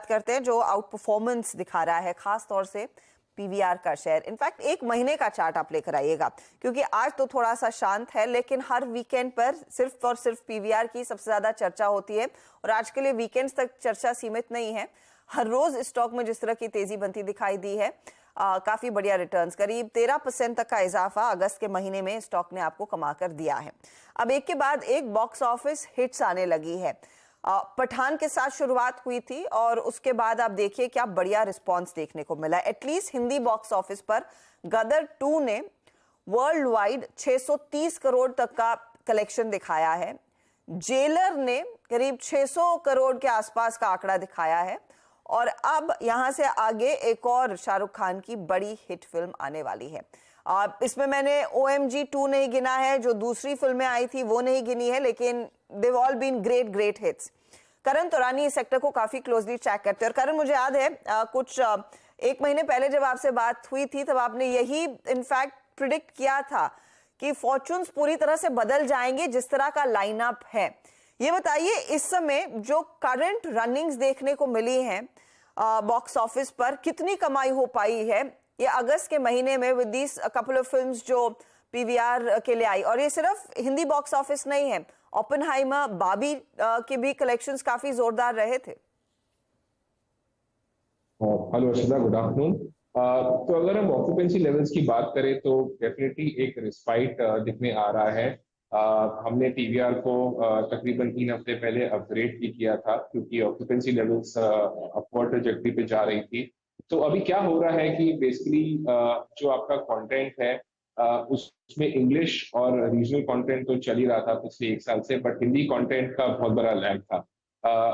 करते हैं जो आउट परफॉर्मेंस दिखा रहा है, खास तौर से पीवीआर का शेयर। इनफैक्ट एक महीने का चार्ट आप लेकर आइएगा, क्योंकि आज तो थोड़ा सा शांत है, लेकिन हर वीकेंड पर सिर्फ और सिर्फ पीवीआर की सबसे ज्यादा चर्चा होती है। और आज के लिए वीकेंड्स तक चर्चा सीमित नहीं है, हर रोज स्टॉक में जिस तरह की तेजी बनती दिखाई दी है, काफी बढ़िया रिटर्न्स, करीब 13% तक का इजाफा अगस्त के महीने में स्टॉक ने आपको कमा कर दिया है। अब एक के बाद एक बॉक्स ऑफिस हिट्स आने लगी है। पठान के साथ शुरुआत हुई थी और उसके बाद आप देखिए क्या बढ़िया रिस्पांस देखने को मिला। एटलीस्ट हिंदी बॉक्स ऑफिस पर गदर 2 ने वर्ल्ड वाइड 630 करोड़ तक का कलेक्शन दिखाया है। जेलर ने करीब 600 करोड़ के आसपास का आंकड़ा दिखाया है। और अब यहां से आगे एक और शाहरुख खान की बड़ी हिट फिल्म आने वाली है। इसमें मैंने OMG 2 नहीं गिना है, जो दूसरी फिल्में आई थी वो नहीं गिनी है, लेकिन they've all been great hits। करण तौरानी इस सेक्टर को काफी क्लोजली ट्रैक करते हैं। और करण, मुझे याद है कुछ एक महीने पहले जब आपसे बात हुई थी, तब आपने यही इनफैक्ट प्रिडिक्ट किया था कि फॉर्चून्स पूरी तरह से बदल जाएंगे जिस तरह का लाइनअप है। ये बताइए, इस समय जो करंट रनिंग्स देखने को मिली हैं बॉक्स ऑफिस पर, कितनी कमाई हो पाई है ये अगस्त के महीने में with these couple of films जो पीवीआर के लिए आई। और ये सिर्फ हिंदी बॉक्स ऑफिस नहीं है, ओपेनहाइमर, बाबी के भी कलेक्शंस काफी जोरदार रहे थे। Hello Arshita, good afternoon. तो अगर हम ऑक्यूपेंसी लेवल्स की बात करें तो डेफिनेटली एक रिस्पाइट दिखने आ रहा है। हमने पीवीआर को तकरीबन 3 हफ्ते पहले अपग्रेड भी किया था, क्योंकि ऑक्यूपेंसी लेवल्स अपवर्ड ट्रैजेक्टरी पे जा रही थी। तो अभी क्या हो रहा है कि बेसिकली जो आपका कंटेंट है उसमें इंग्लिश और रीजनल कंटेंट तो चल ही रहा था पिछले 1 साल से, बट हिंदी कंटेंट का बहुत बड़ा लैग था।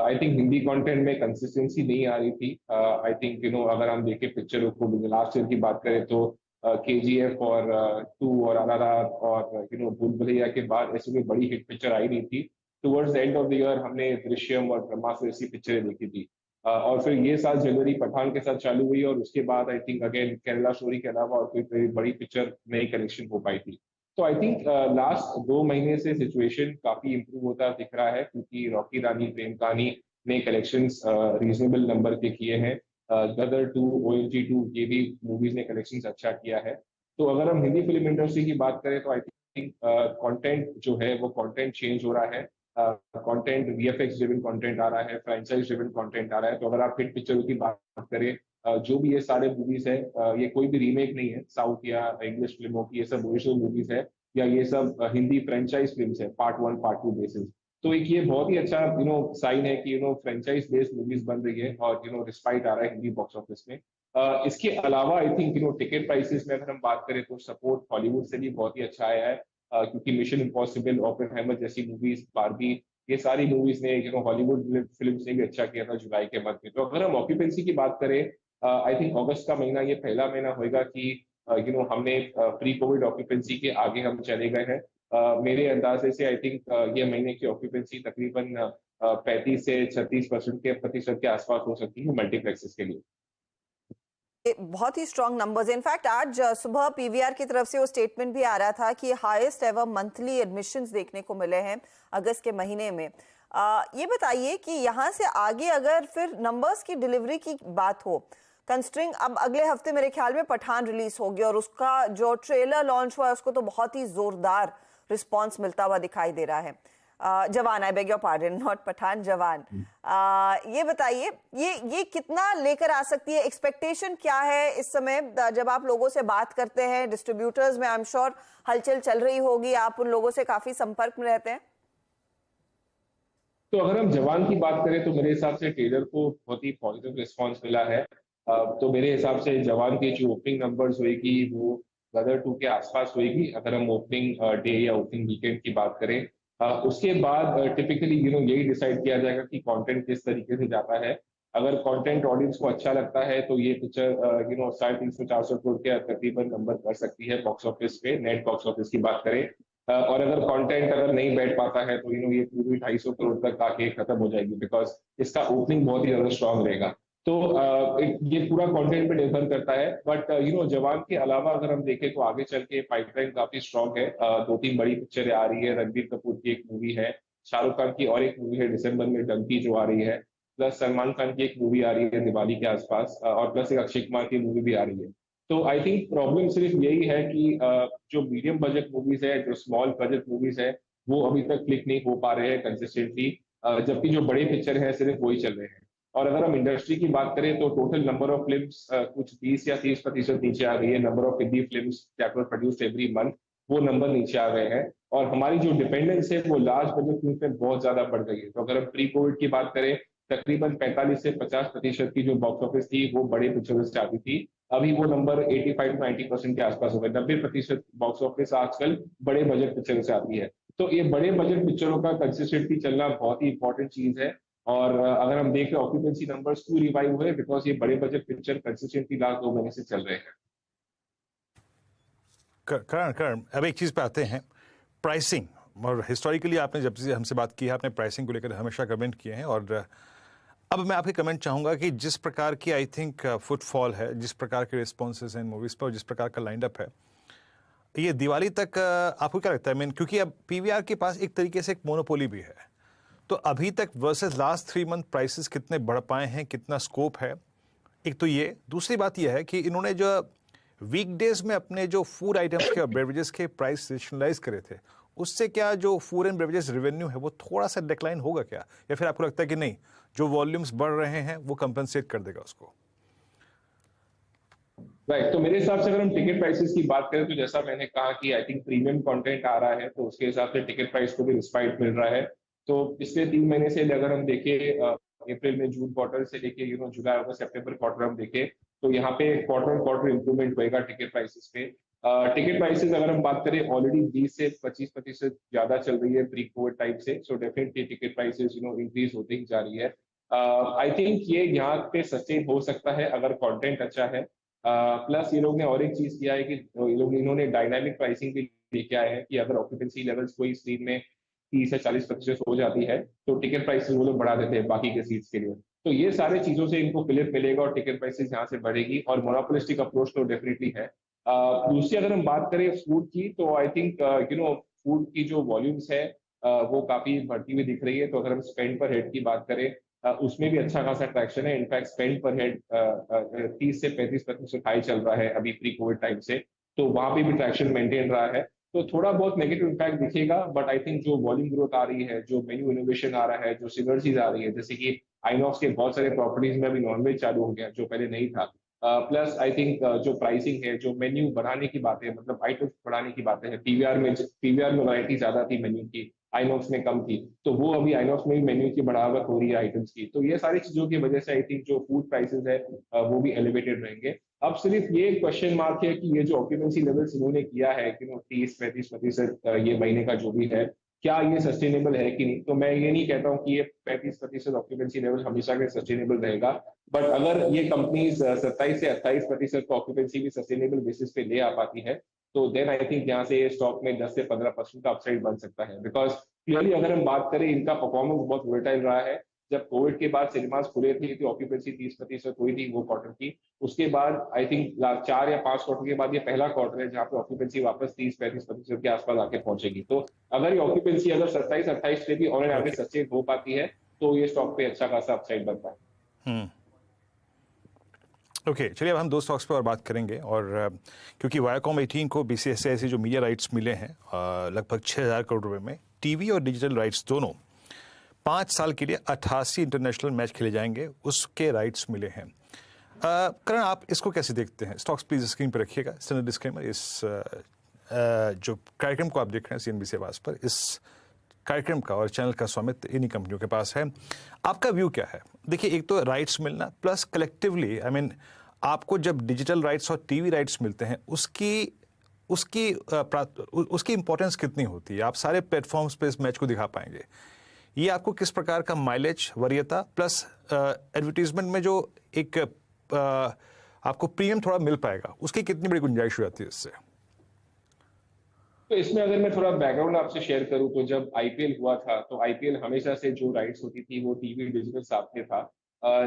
आई थिंक हिंदी कंटेंट में कंसिस्टेंसी नहीं आ रही थी। आई थिंक अगर हम देखें पिक्चरों को, लास्ट ईयर की बात करें तो KGF और 2 और RRR और भूल भुलैया के बाद ऐसी कोई बड़ी हिट पिक्चर आई नहीं थी। Towards the end of the year हमने दृश्यम और ब्रह्मास्त्र ऐसी पिक्चरें देखी थी। और फिर ये साल जनवरी पठान के साथ चालू हुई और उसके बाद I think again Kerala story के अलावा और कोई बड़ी पिक्चर नई कलेक्शन हो पाई थी। तो आई थिंक लास्ट 2 महीने से सिचुएशन काफी इंप्रूव होता दिख रहा है, क्योंकि रॉकी रानी, प्रेम कहानी ने कलेक्शंस रीजनेबल नंबर के किए हैं। गदर 2, OMG 2 ये भी मूवीज ने कलेक्शंस अच्छा किया है। तो अगर हम हिंदी फिल्म इंडस्ट्री की बात करें तो आई थिंक कंटेंट जो है वो कंटेंट चेंज हो रहा है। कंटेंट VFX ड्रिवन कंटेंट आ रहा है, फ्रेंचाइज ड्रिवन कंटेंट आ रहा है। तो अगर आप हिट पिक्चरों की बात करें, जो भी ये सारे मूवीज है, ये कोई भी रीमेक नहीं है साउथ या इंग्लिश फिल्मों की, ये सब ओरिजिनल मूवीज है या ये सब हिंदी फ्रेंचाइज फिल्म्स है, पार्ट 1 पार्ट 2 बेसिस। तो एक ये बहुत ही अच्छा साइन है कि फ्रेंचाइज बेस्ड मूवीज बन रही है और रिस्पाइट आ रहा है हिंदी बॉक्स ऑफिस में। इसके अलावा आई थिंक टिकट प्राइसेस में अगर हम बात करें तो सपोर्ट हॉलीवुड से भी बहुत ही अच्छा आया है, क्योंकि मिशन इम्पॉसिबल, ओपेनहाइमर जैसी मूवीज, बारबी, ये सारी मूवीज ने हॉलीवुड फिल्म ने भी अच्छा किया था जुलाई के मध्य में। तो अगर हम ऑक्यूपेंसी की बात करें, आई थिंक अगस्त का महीना ये पहला महीना होगा कि हमने प्री कोविड ऑक्यूपेंसी के आगे हम चले गए हैं। मेरे अंदाजे से आई थिंक ये महीने की ऑक्यूपेंसी तकरीबन 35 से 36% के आसपास हो सकती है मल्टीप्लेक्सेस के लिए। बहुत ही स्ट्रॉन्ग नंबर्स। इनफैक्ट आज सुबह पीवीआर की तरफ से वो स्टेटमेंट भी आ रहा था कि हाईएस्ट एवर मंथली एडमिशंस देखने को मिले हैं अगस्त के महीने में। ये बताइए कि यहाँ से आगे अगर फिर नंबर्स की डिलीवरी की बात हो, कंस्ट्रिंग अब अगले हफ्ते मेरे ख्याल में पठान रिलीज होगी और उसका जो ट्रेलर लॉन्च हुआ है उसको तो बहुत ही जोरदार रिस्पॉन्स मिलता हुआ दिखाई दे रहा है। Jawan, I beg your pardon, not Pathan, Jawan. ये बताइए, ये कितना लेकर आ सकती है? एक्सपेक्टेशन क्या है इस समय जब आप लोगों से बात करते हैं? डिस्ट्रीब्यूटर्स में आई एम श्योर हलचल चल रही होगी, आप उन लोगों से काफी संपर्क में रहते हैं। तो अगर हम जवान की बात करें तो मेरे हिसाब से ट्रेलर को बहुत ही पॉजिटिव रिस्पॉन्स मिला है। तो मेरे हिसाब से जवान की जो ओपनिंग नंबर्स होगी वो गदर 2 के आसपास होगी, अगर हम ओपनिंग डे या ओपनिंग वीकेंड की बात करें। उसके बाद टिपिकली यही डिसाइड किया जाएगा कि कंटेंट किस तरीके से जाता है। अगर कंटेंट ऑडियंस को अच्छा लगता है तो ये पिक्चर 350-400 करोड़ के तकरीबन नंबर कर सकती है बॉक्स ऑफिस पे, नेट बॉक्स ऑफिस की बात करें। और अगर कंटेंट अगर नहीं बैठ पाता है तो ये पूरी 250 करोड़ तक आके खत्म हो जाएगी, बिकॉज इसका ओपनिंग बहुत ही ज्यादा स्ट्रांग रहेगा। तो ये पूरा कंटेंट पे निर्भर करता है। बट जवान के अलावा अगर हम देखें तो आगे चल के पाइपलाइन काफी स्ट्रांग है। 2-3 बड़ी पिक्चरें आ रही है। रणबीर कपूर की एक मूवी है, शाहरुख खान की और एक मूवी है दिसंबर में, डंकी, जो आ रही है। प्लस सलमान खान की एक मूवी आ रही है दिवाली के आसपास, और प्लस एक अक्षय कुमार की मूवी भी आ रही है। तो आई थिंक प्रॉब्लम सिर्फ यही है कि जो मीडियम बजट मूवीज है, जो स्मॉल बजट मूवीज है, वो अभी तक क्लिक नहीं हो पा रहे हैं कंसिस्टेंटली, जबकि जो बड़े पिक्चर हैं सिर्फ वही चल रहे हैं। और अगर हम इंडस्ट्री की बात करें तो टोटल नंबर ऑफ फिल्म्स कुछ 20 या 30% नीचे आ गई है। Number of Hindi films that were produced every month, वो नंबर नीचे आ गए हैं। और हमारी जो डिपेंडेंस है वो लार्ज बजट फिल्म पे बहुत ज्यादा बढ़ गई है। तो अगर हम प्री कोविड की बात करें, तकरीबन 45 से 50% की जो बॉक्स ऑफिस थी वो बड़े पिक्चरों से आती थी। अभी वो नंबर 85 to 90% के आसपास हो गए। 90% बॉक्स ऑफिस आजकल बड़े बजट पिक्चरों से आती है। तो ये बड़े बजट पिक्चरों का कंसिस्टेंटली चलना बहुत ही इंपॉर्टेंट चीज है। और अगर हम देख रहे हैं ऑक्यूपेंसी नंबर्स क्यों रिवाइव हुए, बिकॉज ये बड़े बजट पिक्चर कंसिस्टेंटली लास्ट 2 महीने से चल रहे हैं। करण करण अब एक चीज़ पे आते हैं, प्राइसिंग। और हिस्टोरिकली आपने जब से हमसे बात की है, आपने प्राइसिंग को लेकर हमेशा कमेंट किए हैं। और अब मैं आपके कमेंट चाहूँगा कि जिस प्रकार की आई थिंक फुटफॉल है, जिस प्रकार के रिस्पॉन्सेज हैं मूवीज़ पर, और जिस प्रकार का लाइंड अप है, ये दिवाली तक आपको क्या लगता है? मीन क्योंकि अब पीवीआर के पास एक तरीके से एक मोनोपोली भी है, तो अभी तक वर्सेस लास्ट 3 मंथ प्राइसेस कितने बढ़ पाए हैं, कितना स्कोप है? एक तो ये, दूसरी बात यह है कि इन्होंने जो वीकडेज में अपने जो फूड आइटम्स के और बेवरेजेस के प्राइस रेशनलाइज करे थे, उससे क्या जो फूड एंड बेवरेजेस रेवेन्यू है वो थोड़ा सा डिक्लाइन होगा क्या, या फिर आपको लगता है कि नहीं, जो वॉल्यूम्स बढ़ रहे हैं वो कंपनसेट कर देगा उसको? राइट, तो मेरे हिसाब से अगर हम टिकट प्राइसेस की बात करें तो जैसा मैंने कहा कि आई थिंक प्रीमियम कंटेंट आ रहा है, तो उसके हिसाब से टिकट प्राइस को भी रिस्पाइट मिल रहा है। तो पिछले 3 महीने से अगर हम देखें, अप्रैल में जून क्वार्टर से लेके जुलाई अगस्त सितंबर क्वार्टर हम देखें, तो यहाँ पे क्वार्टर क्वार्टर इंप्रूवमेंट होएगा टिकट प्राइसेस पे। टिकट प्राइसेस अगर हम बात करें ऑलरेडी 20 से 25% ज्यादा चल रही है प्री कोविड टाइप से। So definitely ticket prices increase होती ही जा रही है। आई थिंक ये यहाँ पे सस्टेन हो सकता है अगर कंटेंट अच्छा है। प्लस ये लोग ने और एक चीज किया है कि इन्होंने डायनामिक प्राइसिंग भी लेके आए हैं कि अगर ऑक्यूपेंसी लेवल्स कोई सीट में 30 या 40% हो जाती है तो टिकट प्राइसेस वो लोग बढ़ा देते हैं बाकी के सीट्स के लिए। तो ये सारे चीजों से इनको फिलिप मिलेगा और टिकट प्राइसेस यहाँ से बढ़ेगी, और मोनोपोलिस्टिक अप्रोच तो डेफिनेटली है। दूसरी अगर हम बात करें फूड की, तो आई थिंक फूड की जो वॉल्यूम्स है वो काफी बढ़ती हुई दिख रही है। तो अगर हम स्पेंड पर हेड की बात करें, उसमें भी अच्छा खासा ट्रैक्शन है। इनफैक्ट स्पेंड पर हेड 30 से 35% हाई चल रहा है अभी प्री कोविड टाइम से, तो वहां पे भी ट्रैक्शन मेंटेन रहा है। तो थोड़ा बहुत नेगेटिव इम्पैक्ट दिखेगा, बट आई थिंक जो वॉल्यूम ग्रोथ आ रही है, जो मेन्यू इनोवेशन आ रहा है, जो सिनर्जीज आ रही है, जैसे कि आइनॉक्स के बहुत सारे प्रॉपर्टीज में अभी नॉनवेज चालू हो गया जो पहले नहीं था। प्लस आई थिंक जो प्राइसिंग है, जो मेन्यू बढ़ाने की बातें, मतलब आइटम्स बढ़ाने की बातें हैं, पीवीआर में वैरायटी ज्यादा थी मेन्यू की, आइनॉक्स में कम थी, तो वो अभी आइनॉक्स में भी मेन्यू की बढ़ावट हो रही है आइटम्स की। तो ये सारी चीजों की वजह से आई थिंक जो फूड प्राइसेस है वो भी एलिवेटेड रहेंगे। अब सिर्फ ये क्वेश्चन मार्क है कि ये जो ऑक्यूपेंसी लेवल्स इन्होंने किया है कि 30-35% ये महीने का जो भी है, क्या ये सस्टेनेबल है कि नहीं। तो मैं ये नहीं कहता हूँ कि ये 35% ऑक्यूपेंसी लेवल हमेशा के सस्टेनेबल रहेगा, बट अगर ये कंपनीज 27 से 28% का ऑक्यूपेंसी भी सस्टेनेबल बेसिस पे ले आ पाती है, तो देन आई थिंक यहाँ से ये स्टॉक में 10 से 15% का अपसाइड बन सकता है। बिकॉज क्लियरली अगर हम बात करें, इनका परफॉर्मेंस बहुत वोलेटाइल रहा है। जब कोविड के बाद सिनेमास खुले थे तो ऑक्यूपेंसी 30% हुई थी वो क्वार्टर की। उसके बाद आई थिंक 4 या 5 क्वार्टर के बाद ये पहला क्वार्टर है जहाँ पे ऑक्यूपेंसी वापस 30-35% के आसपास आके पहुंचेगी। तो अगर ये ऑक्यूपेंसी अगर 27-28 से भी ऑन एन एवरेज सस्टेन हो पाती है तो ये स्टॉक पे अच्छा खासा अपसाइड बनता है। ओके, चलिए अब हम 2 स्टॉक्स पर और बात करेंगे। और क्योंकि वायाकॉम 18 को बीसीसीआई से जो मीडिया राइट्स मिले हैं लगभग 6,000 करोड़ रुपए में, टीवी और डिजिटल राइट्स दोनों 5 साल के लिए 88 इंटरनेशनल मैच खेले जाएंगे, उसके राइट्स मिले हैं। करण, आप इसको कैसे देखते हैं? स्टॉक्स प्लीज स्क्रीन पर रखिएगा। स्टैंडर्ड डिस्क्लेमर, इस जो कार्यक्रम को आप देख रहे हैं सीएनबीसी आवाज पर, इस कार्यक्रम का और चैनल का स्वामित्व इन्हीं कंपनियों के पास है। आपका व्यू क्या है? देखिए, एक तो राइट्स मिलना प्लस कलेक्टिवली, आई मीन आपको जब डिजिटल राइट्स और टीवी राइट्स मिलते हैं उसकी इंपॉर्टेंस कितनी होती है? आप सारे प्लेटफॉर्म्स पे इस मैच को दिखा पाएंगे? ये आपको किस प्रकार का माइलेज, वरीयता प्लस एडवर्टीजमेंट में जो एक आपको प्रीमियम थोड़ा मिल पाएगा, उसकी कितनी बड़ी गुंजाइश हो जाती है इससे? तो इसमें अगर मैं थोड़ा बैकग्राउंड आपसे शेयर करूं, तो जब आईपीएल हुआ था तो आईपीएल हमेशा से जो राइट्स होती थी वो टीवी डिजिटल साथ में था।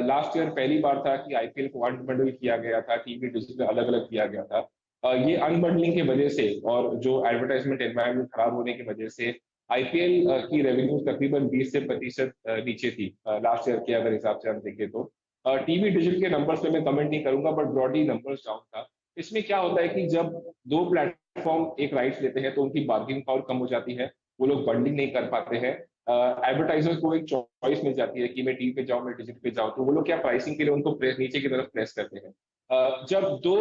लास्ट ईयर पहली बार था कि आईपीएल को अनबंडल किया गया था, टीवी डिजिटल अलग अलग किया गया था। ये अनबंडलिंग की वजह से और जो एडवर्टाइजमेंट एनवायरनमेंट खराब होने की वजह से आईपीएल की रेवेन्यू तकरीबन 20 से 25% नीचे थी लास्ट ईयर के अगर हिसाब से हम देखें तो। टीवी डिजिटल के नंबर्स पे मैं कमेंट नहीं करूंगा, बट ब्रॉडली नंबर्स डाउन था। इसमें क्या होता है कि जब दो प्लेटफॉर्म एक राइट्स लेते हैं तो उनकी बार्गेनिंग पावर कम हो जाती है, वो लोग बंडलिंग नहीं कर पाते हैं। एडवर्टाइजर को एक चॉइस मिल जाती है कि मैं टीवी पे जाऊं, मैं डिजिटल पे जाऊं, तो वो लोग क्या प्राइसिंग के लिए उनको नीचे की तरफ प्रेस करते हैं। जब दो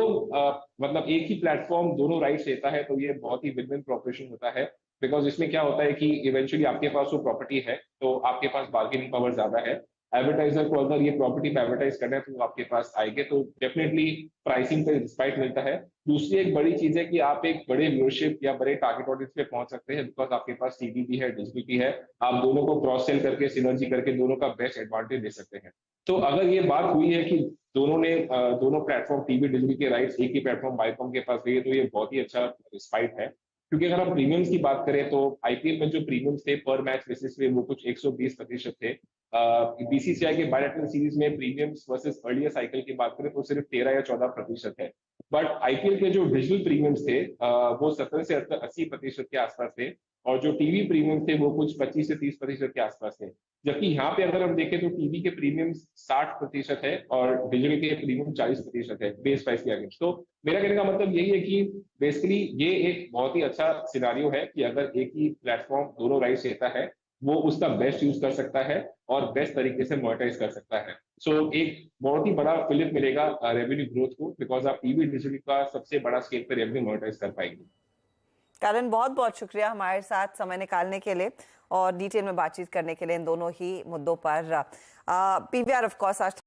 मतलब एक ही प्लेटफॉर्म दोनों राइट्स लेता है तो ये बहुत ही विन विन प्रोपोर्शन होता है। बिकॉज इसमें क्या होता है कि इवेंचुअली आपके पास वो प्रॉपर्टी है तो आपके पास बार्गेनिंग पावर ज्यादा है। एडवर्टाइजर को अगर ये प्रॉपर्टी पे एडवर्टाइज करना है तो वो आपके पास आएंगे, तो डेफिनेटली प्राइसिंग पे रिस्पाइट मिलता है। दूसरी एक बड़ी चीज है कि आप एक बड़े व्यूअरशिप या बड़े टारगेट ऑडियंस पे पहुंच सकते हैं, बिकॉज आपके पास टीवी भी है, डिजिटल भी है। आप दोनों को क्रॉस सेल करके सिनर्जी करके दोनों का बेस्ट एडवांटेज दे सकते हैं। तो अगर ये बात हुई है कि दोनों प्लेटफॉर्म टीवी डिजिटल के राइट्स एक ही प्लेटफॉर्म वाईकॉम के पास गई है, तो ये बहुत ही अच्छा रिस्पाइट है। क्योंकि अगर हम प्रीमियम्स की बात करें तो आईपीएल में जो प्रीमियम्स थे पर मैच बेसिस पे वो कुछ 120% थे। बीसीसीआई के बायलैटरल सीरीज में प्रीमियम्स वर्सेस अर्लियर साइकिल की बात करें तो सिर्फ 13 या 14% है। बट आईपीएल के जो डिजिटल प्रीमियम्स थे वो 17 से 80% के आसपास थे, और जो टीवी प्रीमियम थे वो कुछ 25 से 30% के आसपास थे। जबकि यहाँ पे अगर हम देखें तो टीवी के प्रीमियम 60% है और डिजिटल के प्रीमियम 40% है बेस प्राइस के अगेंस्ट। तो मेरा कहने का मतलब यही है कि बेसिकली ये एक बहुत ही अच्छा सिनारियो है कि अगर एक ही प्लेटफॉर्म दोनों राइट्स लेता है वो उसका बेस्ट यूज कर सकता है और बेस्ट तरीके से मोनेटाइज कर सकता है। सो एक बहुत ही बड़ा फिलिप मिलेगा रेवेन्यू ग्रोथ को, बिकॉज आप टीवी डिजिटल का सबसे बड़ा स्केल पर रेवेन्यू मोनेटाइज कर पाएंगे। करण, बहुत बहुत शुक्रिया हमारे साथ समय निकालने के लिए और डिटेल में बातचीत करने के लिए इन दोनों ही मुद्दों पर। पीवीआर ऑफ कोर्स आज